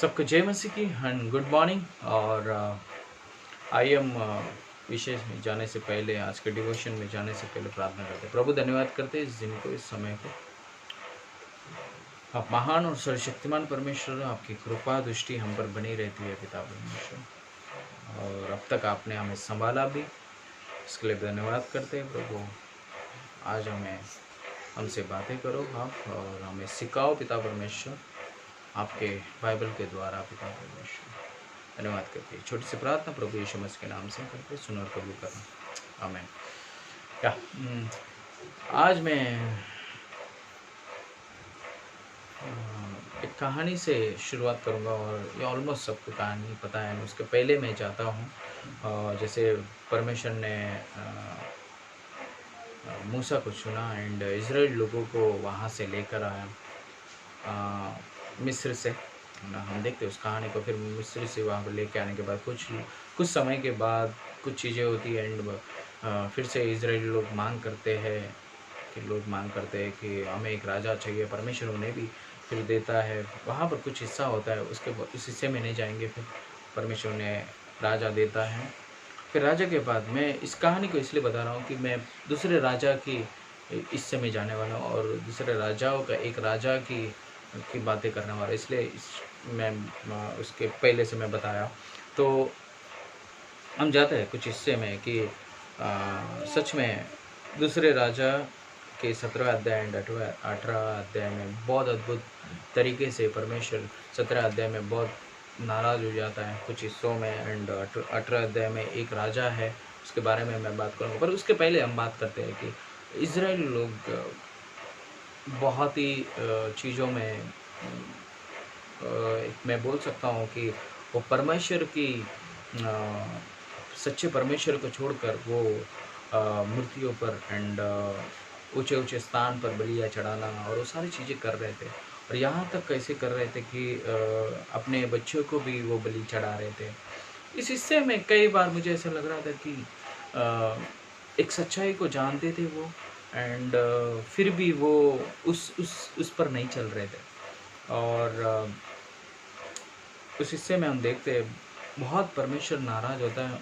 सबको जय मसीह की एंड गुड मॉर्निंग। और आई एम विशेष में जाने से पहले, आज के डिवोशन में जाने से पहले प्रार्थना करते हैं। प्रभु धन्यवाद करते हैं इस दिन को, इस समय को। आप महान और सर्वशक्तिमान परमेश्वर, आपकी कृपा दृष्टि हम पर बनी रहती है पिता परमेश्वर, और अब तक आपने हमें संभाला भी, इसके लिए धन्यवाद करते हैं प्रभु। आज हमसे बातें करो आप, और हमें सिखाओ पिता परमेश्वर, आपके बाइबल के द्वारा पिता परमेश्वर। धन्यवाद करते हैं। छोटी सी प्रार्थना प्रभु यीशु मसीह के नाम से करके सुनो और कबूल करना, आमीन। आज मैं एक कहानी से शुरुआत करूंगा, और ये ऑलमोस्ट सबको कहानी पता है। उसके पहले मैं चाहता हूँ, जैसे परमेश्वर ने मूसा को चुना एंड इज़राइल लोगों को वहाँ से लेकर आया मिस्र से। हम देखते हैं उस कहानी को। फिर मिस्र से वहाँ पर लेके आने के बाद कुछ समय के बाद कुछ चीज़ें होती हैं, एंड फिर से इज़राइल लोग मांग करते हैं कि हमें एक राजा चाहिए। परमेश्वर उन्हें भी फिर देता है। वहाँ पर कुछ हिस्सा होता है, उस हिस्से में नहीं जाएंगे। फिर परमेश्वर ने राजा देता है। फिर राजा के बाद, मैं इस कहानी को इसलिए बता रहा हूँ कि मैं दूसरे राजा की हिस्से में जाने वाला हूँ, और दूसरे राजाओं का एक राजा की बातें करने वाला, इसलिए मैं उसके पहले से मैं बताया। तो हम जाते हैं कुछ हिस्से में कि सच में दूसरे राजा के 17 अध्याय एंड 18 अध्याय में बहुत अद्भुत तरीके से परमेश्वर 17 अध्याय में बहुत नाराज़ हो जाता है कुछ हिस्सों में, एंड 18 अध्याय में एक राजा है, उसके बारे में मैं बात करूँगा। पर उसके पहले हम बात करते हैं कि इज़राइल लोग बहुत ही चीज़ों में मैं बोल सकता हूँ कि वो परमेश्वर की सच्चे परमेश्वर को छोड़कर वो मूर्तियों पर एंड ऊंचे ऊंचे स्थान पर बलियाँ चढ़ाना और वो सारी चीज़ें कर रहे थे। और यहाँ तक कैसे कर रहे थे कि अपने बच्चों को भी वो बलि चढ़ा रहे थे। इस हिस्से में कई बार मुझे ऐसा लग रहा था कि एक सच्चाई को जानते थे वो, एंड फिर भी वो उस पर नहीं चल रहे थे। और उस हिस्से में हम देखते हैं बहुत परमेश्वर नाराज़ होता है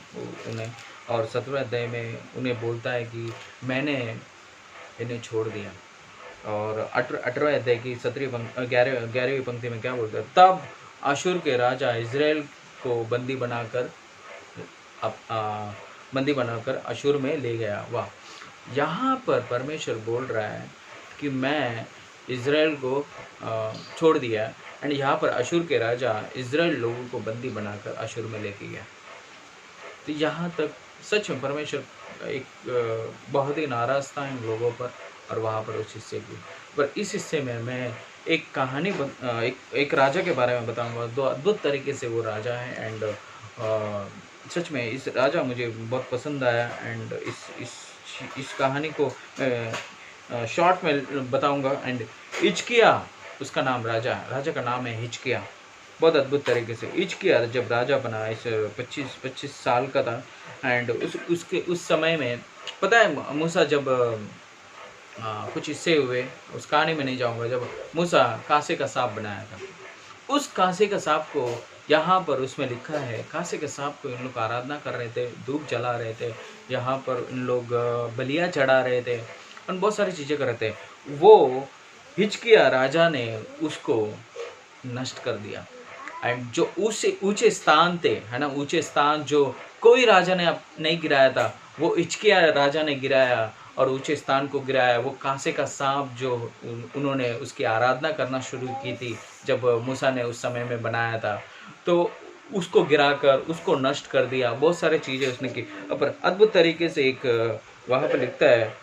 उन्हें, और 17वें अध्याय में उन्हें बोलता है कि मैंने इन्हें छोड़ दिया। और 18वें अध्याय की 11वीं पंक्ति में क्या बोलता है, तब अशूर के राजा इज़राइल को बंदी बनाकर अशूर में ले गया। वाह! यहाँ पर परमेश्वर बोल रहा है कि मैं इज़राइल को छोड़ दिया, एंड यहाँ पर अशूर के राजा इज़राइल लोगों को बंदी बनाकर अशूर में लेके गया। तो यहाँ तक सच में परमेश्वर एक बहुत ही नाराज़ था इन लोगों पर, और वहाँ पर उस हिस्से की। पर इस हिस्से में मैं एक कहानी एक राजा के बारे में बताऊंगा। दो अद्भुत तरीके से वो राजा है, एंड सच में इस राजा मुझे बहुत पसंद आया। एंड इस कहानी को शॉर्ट में बताऊंगा। एंड हिजकिय्याह उसका नाम, राजा का नाम है हिजकिय्याह। बहुत अद्भुत तरीके से हिजकिय्याह जब राजा बना, इस 25 साल का था। एंड उस समय में पता है मूसा जब कुछ हिस्से हुए, उस कहानी में नहीं जाऊंगा, जब मूसा कांसे का सांप बनाया था, उस कांसे का सांप को यहाँ पर उसमें लिखा है, कांसे के सांप को इन लोग आराधना कर रहे थे, धूप जला रहे थे, यहाँ पर इन लोग बलियाँ चढ़ा रहे थे और बहुत सारी चीज़ें कर रहे थे। वो हिजकिय्याह राजा ने उसको नष्ट कर दिया। एंड जो ऊंचे स्थान थे, है ना, ऊंचे स्थान जो कोई राजा ने नहीं गिराया था, वो हिजकिय्याह राजा ने गिराया, और ऊंचे स्थान को गिराया। वो कांसे का सांप जो उन्होंने उसकी आराधना करना शुरू की थी जब मूसा ने उस समय में बनाया था, तो उसको गिराकर उसको नष्ट कर दिया। बहुत सारी चीज़ें उसने की। पर अद्भुत तरीके से एक वहाँ पर लिखता है,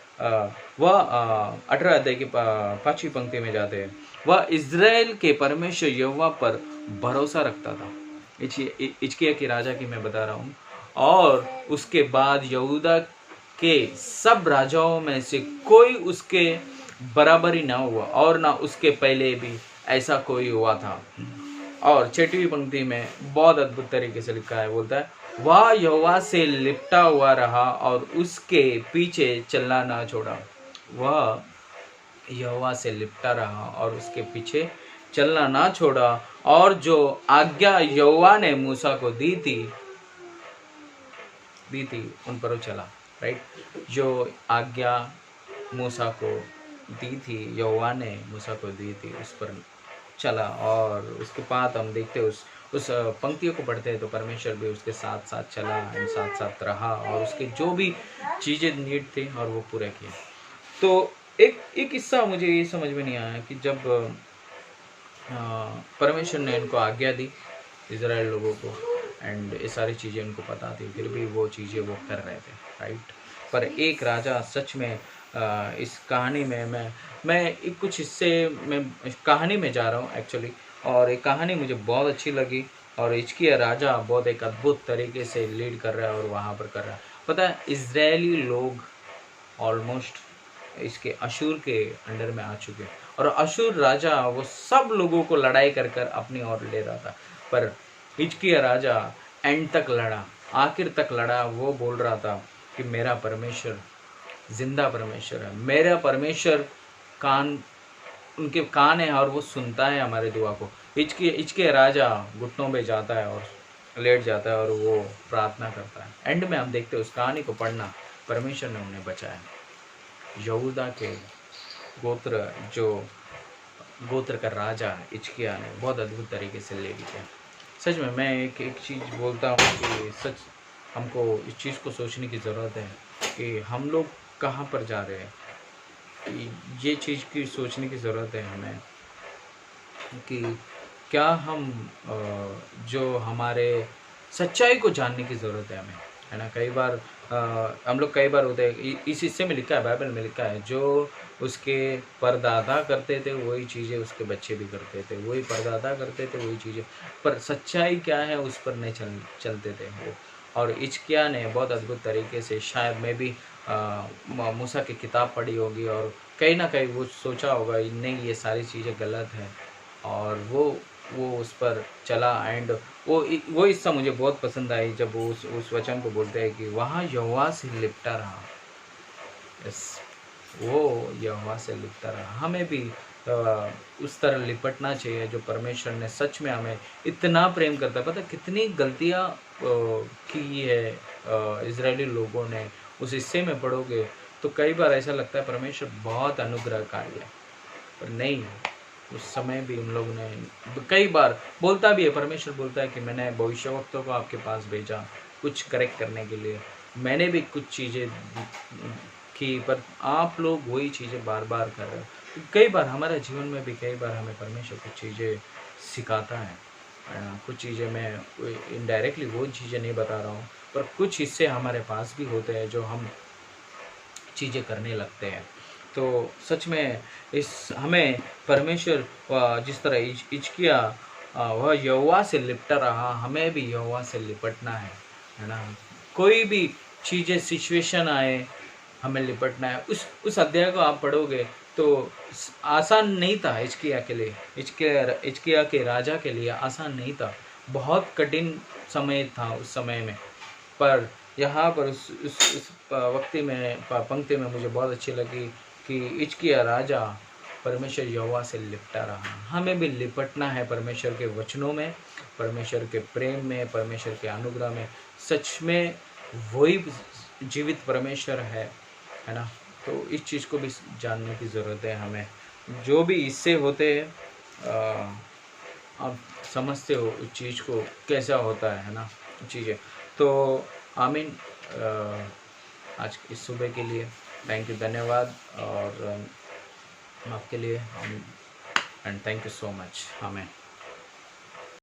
वह 18 अध्याय की 5वीं पंक्ति में जाते हैं, वह इज़राइल के परमेश्वर यहोवा पर भरोसा रखता था। हिजकिय्याह के राजा की मैं बता रहा हूँ। और उसके बाद यहूदा के सब राजाओं में से कोई उसके बराबरी ना हुआ, और ना उसके पहले भी ऐसा कोई हुआ था। और 6वीं पंक्ति में बहुत अद्भुत तरीके से लिखा है, बोलता है, वह यहोवा से लिपटा हुआ रहा और उसके पीछे चलना ना छोड़ा। वह यहोवा से लिपटा रहा और उसके पीछे चलना ना छोड़ा, और जो आज्ञा यहोवा ने मूसा को दी थी उन पर वो चला। राइट, जो आज्ञा मूसा को दी थी, यहोवा ने मूसा को दी थी, उस पर चला। और उसके बाद हम देखते उस पंक्तियों को पढ़ते हैं तो परमेश्वर भी उसके साथ साथ चला एंड साथ साथ रहा, और उसके जो भी चीज़ें नीड थी और वो पूरा किया। तो एक किस्सा मुझे ये समझ में नहीं आया कि जब परमेश्वर ने इनको आज्ञा दी इज़राइल लोगों को, एंड ये सारी चीज़ें उनको पता थी, फिर भी वो चीज़ें वो कर रहे थे। राइट, पर एक राजा सच में इस कहानी में मैं कुछ हिस्से में कहानी में जा रहा हूँ एक्चुअली, और एक कहानी मुझे बहुत अच्छी लगी, और हिजकिय्याह राजा बहुत एक अद्भुत तरीके से लीड कर रहा है और वहाँ पर कर रहा है। पता है, इजरायली लोग ऑलमोस्ट इसके अशूर के अंडर में आ चुके हैं, और अशूर राजा वो सब लोगों को लड़ाई कर कर अपनी ओर ले रहा था, पर हिजकिय्याह राजा एंड तक लड़ा, आखिर तक लड़ा। वो बोल रहा था कि मेरा परमेश्वर जिंदा परमेश्वर है, मेरा परमेश्वर उनके कान है और वो सुनता है हमारे दुआ को। हिजकिय्याह राजा घुटनों में जाता है और लेट जाता है और वो प्रार्थना करता है। एंड में हम देखते हैं, उस कहानी को पढ़ना, परमेश्वर ने उन्हें बचाया। यहूदा के गोत्र का राजा हिजकिय्याह ने बहुत अद्भुत तरीके से ले लिया। सच में मैं एक चीज़ बोलता हूँ कि सच हमको इस चीज़ को सोचने की ज़रूरत है कि हम लोग कहाँ पर जा रहे हैं। ये चीज़ की सोचने की ज़रूरत है हमें कि क्या हम जो हमारे सच्चाई को जानने की ज़रूरत है हमें, है ना। कई बार हम लोग कई बार होते हैं, इस हिस्से में लिखा है, बाइबल में लिखा है, जो उसके परदादा करते थे वही चीज़ें उसके बच्चे भी करते थे, वही परदादा करते थे वही चीज़ें, पर सच्चाई क्या है उस पर नहीं चलते थे वो। और हिजकिय्याह ने बहुत अद्भुत तरीके से, शायद मैं भी मूसा की किताब पढ़ी होगी और कहीं ना कहीं वो सोचा होगा नहीं ये सारी चीज़ें गलत हैं, और वो उस पर चला। एंड वो हिस्सा मुझे बहुत पसंद आई जब वो उस वचन को बोलते हैं कि वहाँ यहोवा से लिपटा रहा। यस, वो यहोवा से लिपटा रहा। हमें भी उस तरह लिपटना चाहिए जो परमेश्वर ने सच में हमें इतना प्रेम करता है। पता कितनी गलतियाँ की है इजरायली लोगों ने, उस हिस्से में पढ़ोगे तो कई बार ऐसा लगता है परमेश्वर बहुत अनुग्रहकारी है, पर नहीं, उस समय भी उन लोगों ने कई बार बोलता भी है, परमेश्वर बोलता है कि मैंने भविष्यवक्तों को आपके पास भेजा कुछ करेक्ट करने के लिए, मैंने भी कुछ चीज़ें की, पर आप लोग वही चीज़ें बार बार कर रहे हो। कई बार हमारे जीवन में भी कई बार हमें परमेश्वर कुछ चीज़ें सिखाता है। कुछ चीज़ें मैं इनडायरेक्टली वो चीज़ें नहीं बता रहा हूँ, पर कुछ हिस्से हमारे पास भी होते हैं जो हम चीज़ें करने लगते हैं। तो सच में हमें परमेश्वर जिस तरह हिजकिय्याह वह यहोवा से लिपटा रहा, हमें भी यहोवा से लिपटना है ना। कोई भी चीज़ें सिचुएशन आए हमें लिपटना है। उस अध्याय को आप पढ़ोगे तो आसान नहीं था हिजकिय्याह के लिए, हिजकिय्याह के राजा के लिए आसान नहीं था, बहुत कठिन समय था उस समय में। पर यहाँ पर उस पंक्ति में मुझे बहुत अच्छी लगी कि हिजकिय्याह राजा परमेश्वर यहोवा से लिपटा रहा। हमें भी लिपटना है परमेश्वर के वचनों में, परमेश्वर के प्रेम में, परमेश्वर के अनुग्रह में। सच में वही जीवित परमेश्वर है ना। तो इस चीज़ को भी जानने की ज़रूरत है हमें। जो भी इससे होते हैं आप समझते हो उस चीज़ को कैसा होता है ना चीज़ें। तो आमीन। आज इस सुबह के लिए थैंक यू, धन्यवाद, और आपके लिए and thank you so much. आमीन।